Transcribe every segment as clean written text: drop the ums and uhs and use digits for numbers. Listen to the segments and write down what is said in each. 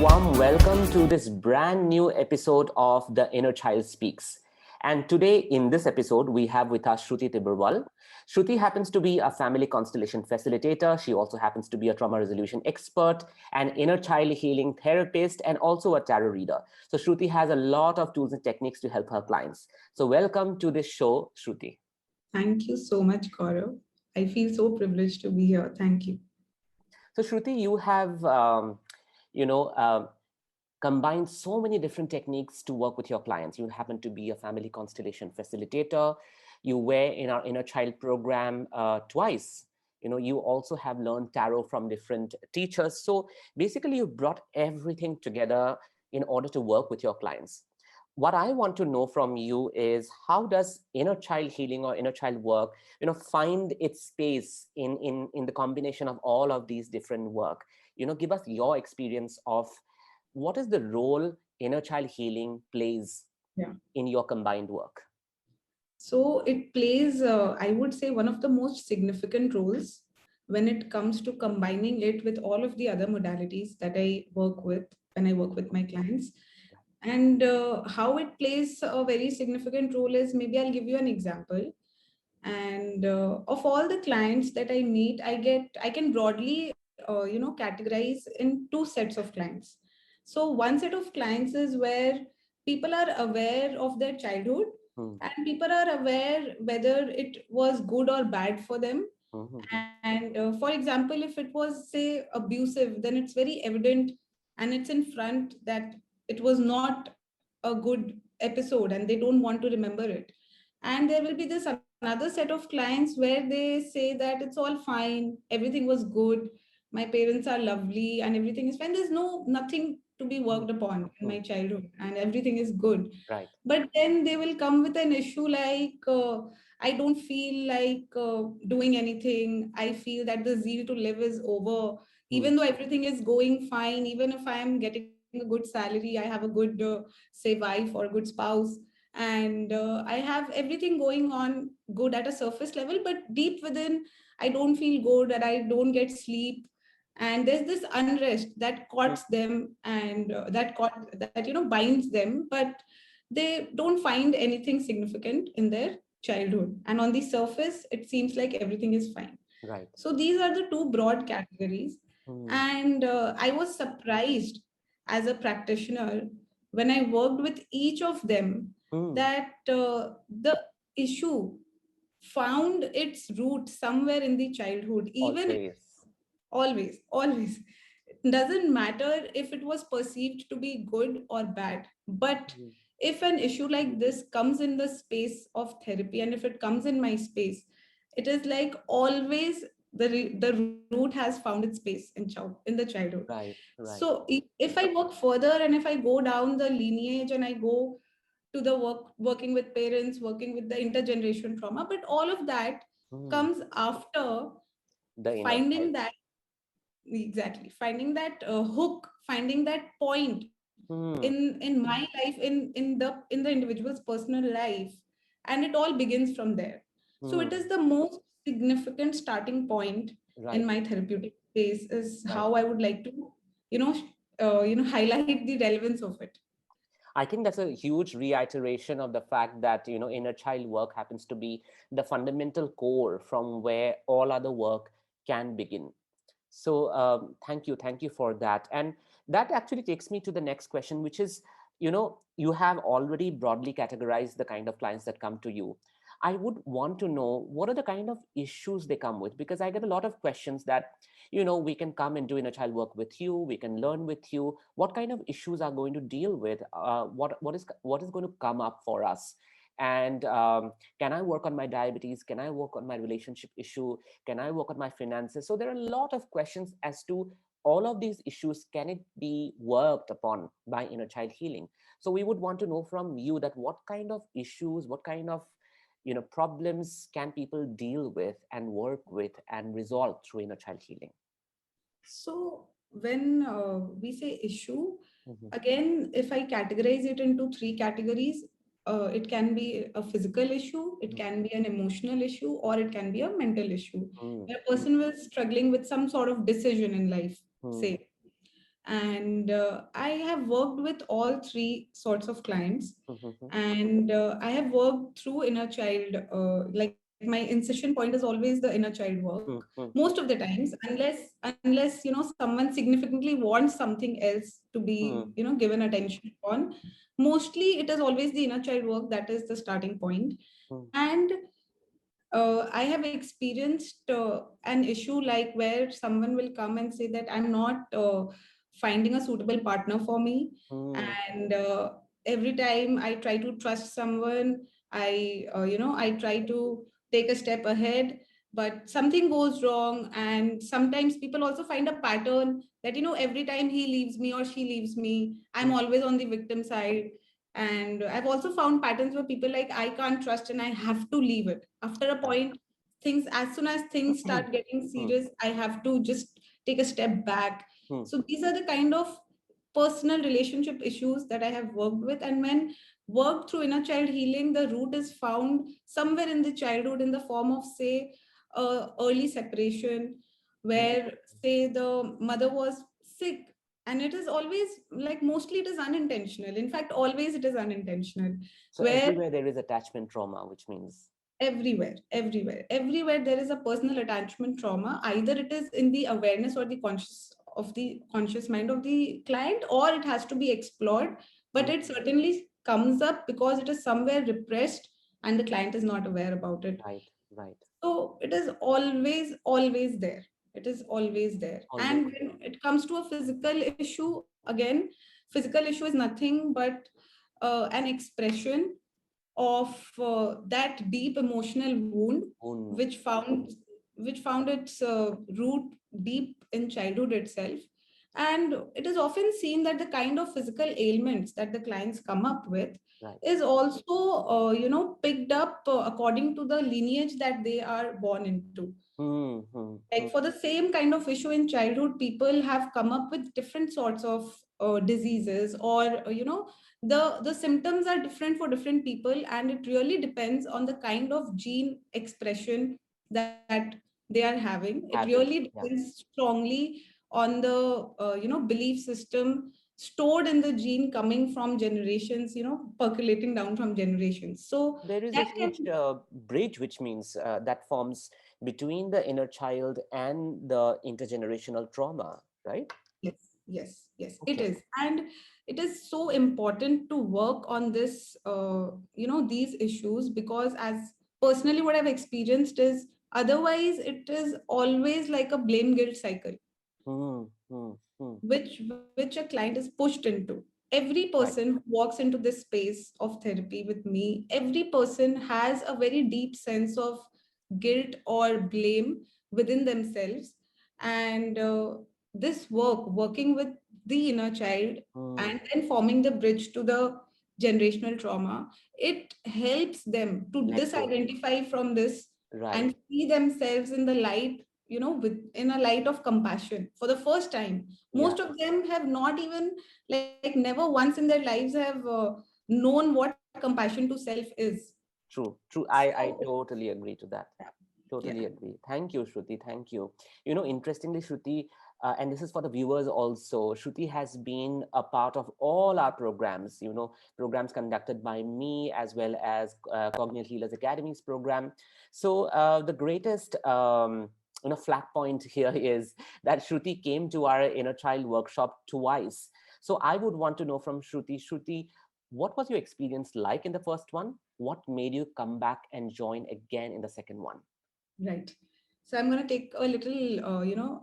warm welcome to this brand new episode of The Inner Child Speaks. And today, in this episode, we have with us Shruti Tibrewal. Shruti happens to be a family constellation facilitator. She also happens to be a trauma resolution expert, an inner child healing therapist, and also a tarot reader. So, Shruti has a lot of tools and techniques to help her clients. So, welcome to this show, Shruti. Thank you so much, Gaurav. I feel so privileged to be here. Thank you. So, Shruti, you have, you know, um, combine so many different techniques to work with your clients. You happen to be a family constellation facilitator. You were in our inner child program twice. You also have learned tarot from different teachers. So basically, you brought everything together in order to work with your clients. What I want to know from you is, how does inner child healing or inner child work, find its space in the combination of all of these different work? Give us your experience of what is the role inner child healing plays Yeah. in your combined work? So it plays, I would say, one of the most significant roles when it comes to combining it with all of the other modalities that I work with when I work with my clients. And how it plays a very significant role is, maybe I'll give you an example. And of all the clients that I meet, I can broadly, categorize in two sets of clients. So one set of clients is where people are aware of their childhood, Hmm. and people are aware whether it was good or bad for them. Mhm. And for example, if it was, say, abusive, then it's very evident and it's in front that it was not a good episode and they don't want to remember it. And there will be this another set of clients where they say that it's all fine, everything was good, my parents are lovely, and everything is fine. There's nothing to be Hmm. worked upon in Hmm. my childhood, and everything is good. Right. But then they will come with an issue like, I don't feel like doing anything. I feel that the zeal to live is over, Hmm. even though everything is going fine, even if I am getting a good salary, I have a good, say, wife or a good spouse, and I have everything going on good at a surface level, but deep within, I don't feel good and I don't get sleep. And there's this unrest that Hmm. caught them, and that binds them, but they don't find anything significant in their childhood, and on the surface it seems like everything is fine. Right. So these are the two broad categories. Hmm. And I was surprised as a practitioner when I worked with each of them Hmm. that the issue found its root somewhere in the childhood, even Always. always. It doesn't matter if it was perceived to be good or bad, but Hmm. if an issue like this comes in the space of therapy, and if it comes in my space, it is like always the root has found its space in the childhood. Right. Right. So if I work further and if I go down the lineage and I go to the working with parents, working with the intergeneration trauma, but all of that Hmm. comes after The inner finding child. that, exactly, finding that hook, finding that point Hmm. in my life, in the individual's personal life, and it all begins from there. So it is Hmm. the most significant starting point in Right. my therapeutic space, is Right. how I would like to, you know highlight the relevance of it. I think that's a huge reiteration of the fact that inner child work happens to be the fundamental core from where all other work can begin. So thank you for that. And that actually takes me to the next question, which is, you have already broadly categorized the kind of clients that come to you. I would want to know, what are the kind of issues they come with, because I get a lot of questions that, we can come and do inner child work with you, we can learn with you. What kind of issues are going to deal with? What is going to come up for us? And can I work on my diabetes? Can I work on my relationship issue? Can I work on my finances? So there are a lot of questions as to all of these issues. Can it be worked upon by inner child healing? So we would want to know from you that what kind of issues, what kind of problems can people deal with and work with and resolve through inner child healing? So when we say issue, Mhm. again, if I categorize it into three categories, it can be a physical issue, it can be an emotional issue, or it can be a mental issue. Mhm. A person was struggling with some sort of decision in life, Mhm. say. And I have worked with all three sorts of clients. Mm-hmm. And I have worked through inner child, like my incision point is always the inner child work most of the times, unless someone significantly wants something else to be given attention on. Mostly it is always the inner child work that is the starting point. And I have experienced an issue like where someone will come and say that I'm not finding a suitable partner for me. And every time I try to trust someone, I try to take a step ahead, but something goes wrong. And sometimes people also find a pattern that, every time he leaves me or she leaves me, I'm always on the victim side. And I've also found patterns where people like, I can't trust and I have to leave it. After a Yeah. point, things, as soon as things start getting serious, I have to just take a step back. So these are the kind of personal relationship issues that I have worked with. And when worked through inner child healing, the root is found somewhere in the childhood in the form of, say, early separation, where, say, the mother was sick. And it is always like, mostly it is unintentional. In fact, always it is unintentional, So where everywhere there is attachment trauma, which means. everywhere there is a personal attachment trauma. Either it is in the awareness or the conscious mind of the client, or it has to be explored. But Mm, it certainly comes up because it is somewhere repressed and the client is not aware about it. right, right. So it is always there. It is always there. Always And there. when it comes to a physical issue, again, physical issue is nothing but an expression of that deep emotional wound, Un, which found which found its root deep in childhood itself. And it is often seen that the kind of physical ailments that the clients come up with right. is also picked up according to the lineage that they are born into. Hmm, hmm, Like, hmm. for the same kind of issue in childhood, people have come up with different sorts of diseases, or the symptoms are different for different people, and it really depends on the kind of gene expression that they are having. It really Having. Yeah. depends strongly on the belief system stored in the gene, coming from generations, percolating down from generations. So There is a that can. huge bridge, which means that forms between the inner child and the intergenerational trauma, right? Yes, it Okay. is. And it is so important to work on this, these issues, because as personally, what I've experienced is, otherwise, it is always like a blame guilt cycle, Hmm, hmm, hmm. which a client is pushed into. Every Right. person who walks into this space of therapy with me, every person has a very deep sense of guilt or blame within themselves. And this working with the inner child Hmm. and then forming the bridge to the generational trauma, it helps them to Let go. disidentify from this Right. and see themselves in the light, with in a light of compassion for the first time. Yeah. Most of them have not even, like, never once in their lives have known what compassion to self is. True. True. I So totally agree to that. yeah. Totally agree. Thank you, Shruti. Thank you. Interestingly, Shruti, and this is for the viewers also, Shruti has been a part of all our programs, programs conducted by me as well as Cognitive Healers Academy's program. So the greatest, flag point here is that Shruti came to our inner child workshop twice. So I would want to know from Shruti, what was your experience like in the first one? What made you come back and join again in the second one? Right. So I'm going to take a little,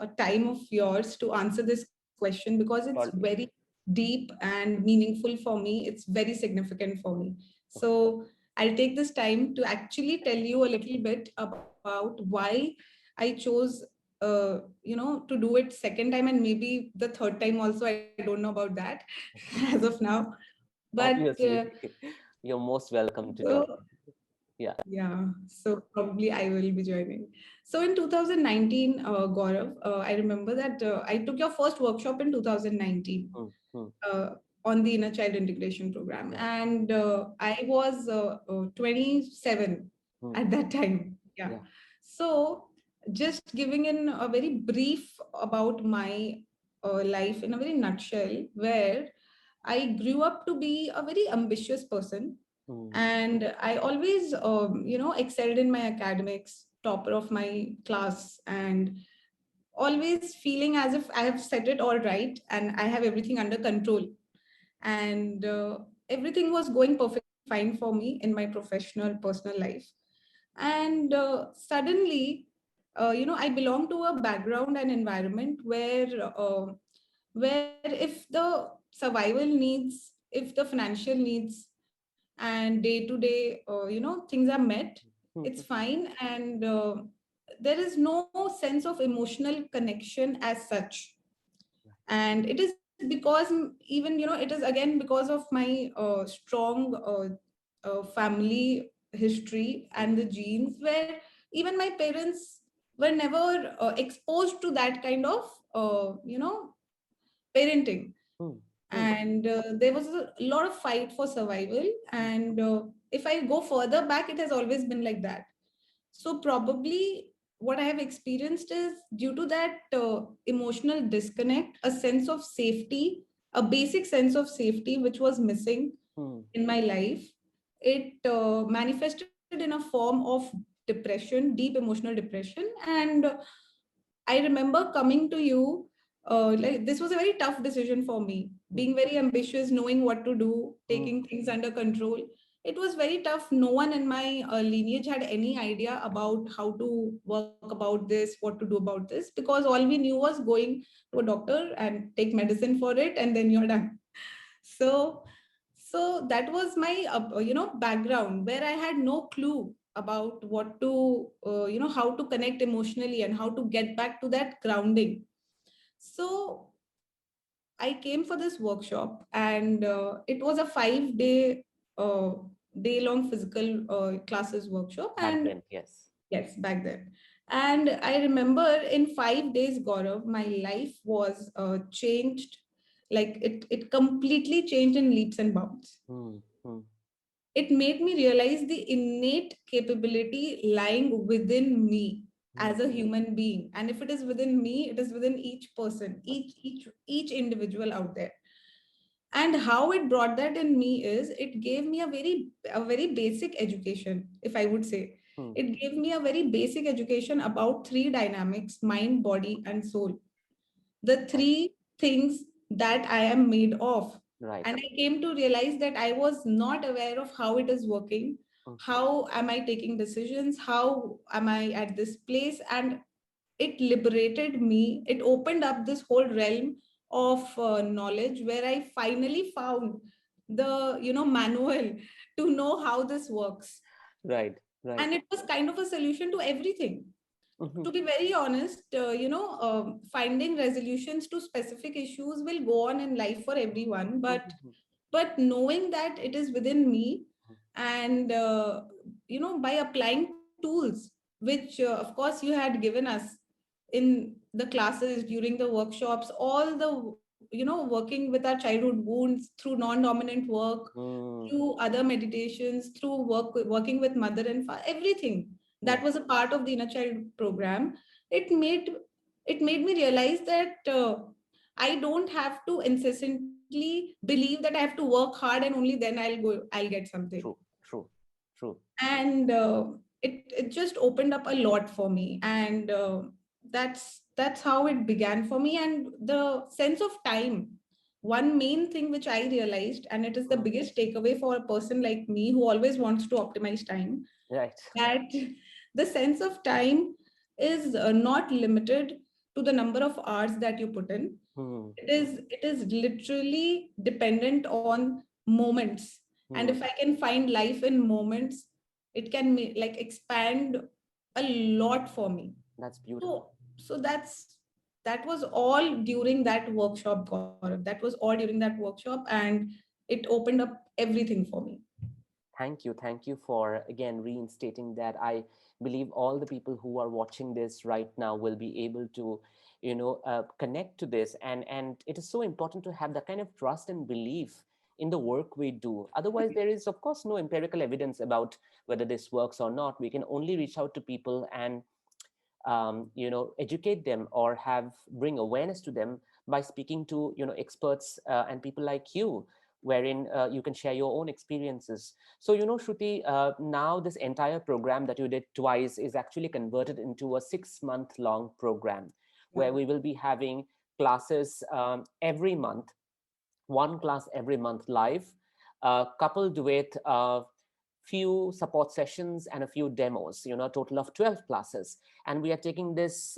a time of yours to answer this question, because it's very Surely. deep and meaningful for me. It's very significant for me. Okay. So I'll take this time to actually tell you a little bit about why I chose, to do it second time, and maybe the third time also. I don't know about that as of now. But Obviously, you're most welcome to join. so Yeah. yeah, so probably I will be joining. So in 2019, Gaurav, I remember that I took your first workshop in 2019 Hmm, hmm, uh, on the Inner Child Integration Program. yeah. And I was 27 Hmm, at that time. Yeah. yeah. So just giving in a very brief about my life in a very nutshell, where I grew up to be a very ambitious person, Mm, and I always, excelled in my academics, topper of my class, and always feeling as if I have set it all right and I have everything under control. And everything was going perfectly fine for me in my professional, personal life. And suddenly, I belong to a background and environment where if the survival needs, if the financial needs, and day to day, things are met, it's mhm, fine. And there is no sense of emotional connection as such. And it is because even, it is again because of my strong family history mm, and the genes, where even my parents were never exposed to that kind of parenting. mm, mm, And there was a lot of fight for survival. mm, And if I go further back, it has always been like that. So probably what I have experienced is, due to that emotional disconnect, a sense of safety, a basic sense of safety which was missing mm, in my life. It manifested in a form of depression, deep emotional depression. And I remember coming to you, like this was a very tough decision for me, mm, being very ambitious, knowing what to do, mm, taking things under control. It was very tough. No one in my lineage had any idea about how to work about this, what to do about this, because all we knew was going to a doctor and take medicine for it, and then you're done. So that was my background, where I had no clue about what to how to connect emotionally and how to get back to that grounding. So I came for this workshop, and it was a 5 day day long physical classes workshop. back And then, yes. yes, back then. And I remember in 5 days, Gaurav, my life was changed. Like it completely changed in leaps and bounds. Mm, mm, It made me realize the innate capability lying within me mm, as a human being. And if it is within me, it is within each person, each individual out there. And how it brought that in me is, it gave me a very basic education, if I would say. mm, It gave me a very basic education about three dynamics: mind, body, and soul, the right, three things that I am made of. right. And I came to realize that I was not aware of how it is working. Mm, How am I taking decisions? How am I at this place? And it liberated me. It opened up this whole realm of knowledge, where I finally found the manual to know how this works. right, right. And it was kind of a solution to everything. Mhm, To be very honest, finding resolutions to specific issues will go on in life for everyone, but mhm, knowing that it is within me. mhm, And by applying tools, which of course you had given us in the classes, during the workshops, all the working with our childhood wounds through non-dominant work, mm, through other meditations, through working with mother and father, everything mm, that was a part of the inner child program. It made me realize that I don't have to incessantly believe that I have to work hard and only then I'll get something. true, true, true. And it just opened up a lot for me. And that's how it began for me. And the sense of time, one main thing which I realized, and it is the Mm, biggest takeaway for a person like me who always wants to optimize time, right. that the sense of time is not limited to the number of hours that you put in. Mm, It is literally dependent on moments. And mm, if I can find life in moments, it can like expand a lot for me. that's beautiful. So that was all during that workshop, Gaurav. That was all during that workshop, and it opened up everything for me. Thank you. Thank you for again reinstating that. I believe all the people who are watching this right now will be able to, connect to this. And it is so important to have that kind of trust and belief in the work we do. Otherwise, there is, of course, no empirical evidence about whether this works or not. We can only reach out to people and educate them or have bring awareness to them by speaking to experts and people like you, wherein you can share your own experiences. So Shruti, now this entire program that you did twice is actually converted into a 6-month long program where Yeah. we will be having classes every month, one class every month live, coupled with a few support sessions and a few demos, a total of 12 classes. And we are taking this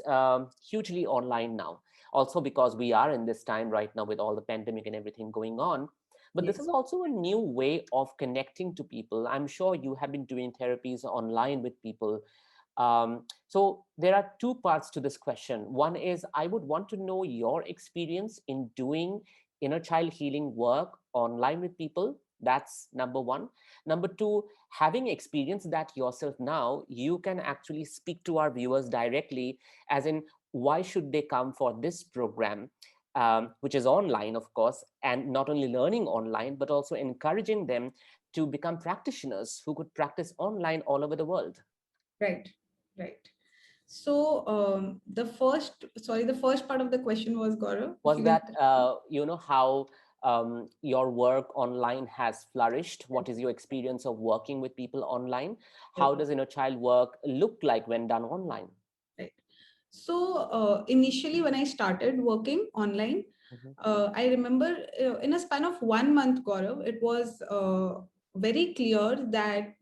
hugely online now, also because we are in this time right now with all the pandemic and everything going on. But this is Yes. also a new way of connecting to people. I'm sure you have been doing therapies online with people. So there are two parts to this question. One is I would want to know your experience in doing inner child healing work online with people. That's number one. Number two, having experienced that yourself now, you can actually speak to our viewers directly, as in, why should they come for this program, which is online, of course, and not only learning online, but also encouraging them to become practitioners who could practice online all over the world. Right. Right. So the first part of the question was, Gaurav, if Was you can. that how your work online has flourished? What is your experience of working with people online? How Okay. does inner child work look like when done online? Right. So initially, when I started working online, Mhm. I remember in a span of 1 month, Gaurav, it was very clear that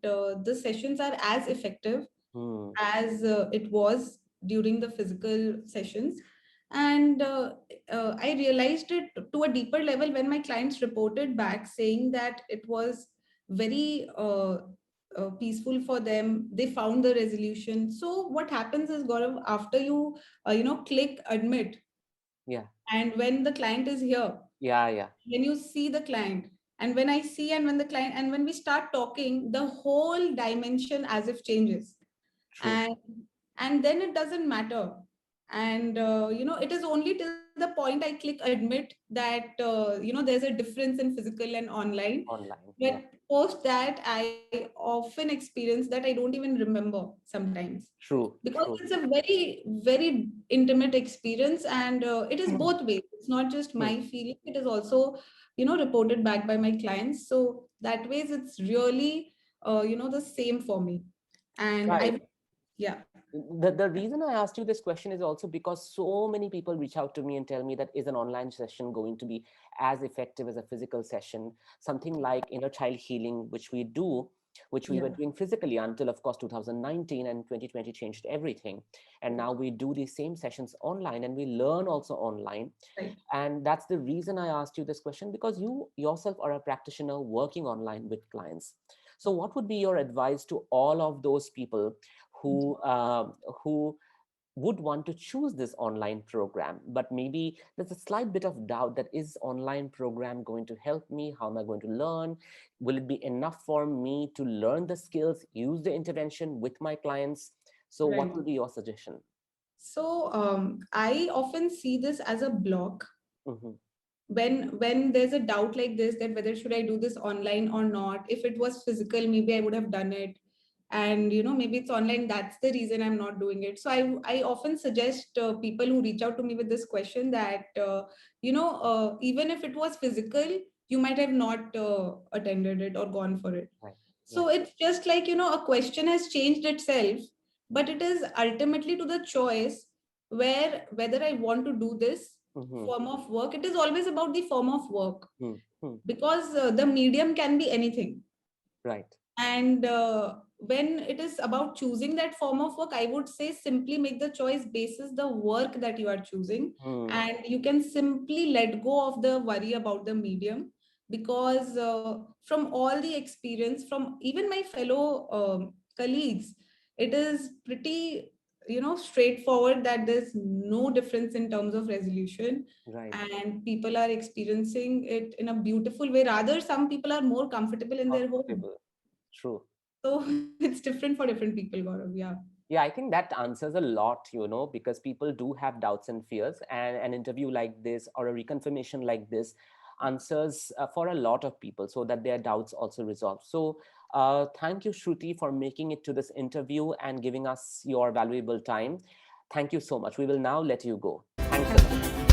the sessions are as effective Hmm. as it was during the physical sessions. And I realized it to a deeper level when my clients reported back saying that it was very peaceful for them. They found the resolution. So what happens is, Gaurav, after you click admit, Yeah, and when the client is here, yeah, yeah. when you see the client, and when I see, and when the client, and when we start talking, the whole dimension as if changes. True. And then it doesn't matter. And it is only till the point I click admit that there's a difference in physical and online. Online. Yeah. But post that, I often experience that I don't even remember sometimes, True. because it's True. a very intimate experience. And it is both ways. It's not just Hmm. my feeling, it is also reported back by my clients. So that ways it's really the same for me. And Right. I yeah. The reason I asked you this question is also because so many people reach out to me and tell me that, is an online session going to be as effective as a physical session? Something like inner child healing, which we do, which we were Yeah. doing physically until, of course, 2019, and 2020 changed everything. And now we do these same sessions online and we learn also online. Right. And that's the reason I asked you this question, because you yourself are a practitioner working online with clients. So what would be your advice to all of those people who who would want to choose this online program, but maybe there's a slight bit of doubt, that is online program going to help me? How am I going to learn? Will it be enough for me to learn the skills, use the intervention with my clients? So what Right. will be your suggestion? So I often see this as a block Hmm. when there's a doubt like this, that whether should I do this online or not. If it was physical, maybe I would have done it, and maybe it's online, that's the reason I'm not doing it. So I often suggest people who reach out to me with this question that even if it was physical, you might have not attended it or gone for it. Right, So right. it's just like, a question has changed itself, but it is ultimately to the choice where whether I want to do this Hmm. form of work. It is always about the form of work, Hmm. Hmm. because the medium can be anything. Right. And when it is about choosing that form of work, I would say simply make the choice basis the work that you are choosing. Hmm. And you can simply let go of the worry about the medium, because from all the experience from even my fellow colleagues, it is pretty straightforward that there's no difference in terms of resolution, Right. and people are experiencing it in a beautiful way. Rather, some people are more comfortable in their home. Comfortable. True. So it's different for different people, Gaurav. Yeah. Yeah, I think that answers a lot, because people do have doubts and fears, and an interview like this or a reconfirmation like this answers for a lot of people, so that their doubts also resolve. So, thank you, Shruti, for making it to this interview and giving us your valuable time. Thank you so much. We will now let you go. Thanks a Thank lot.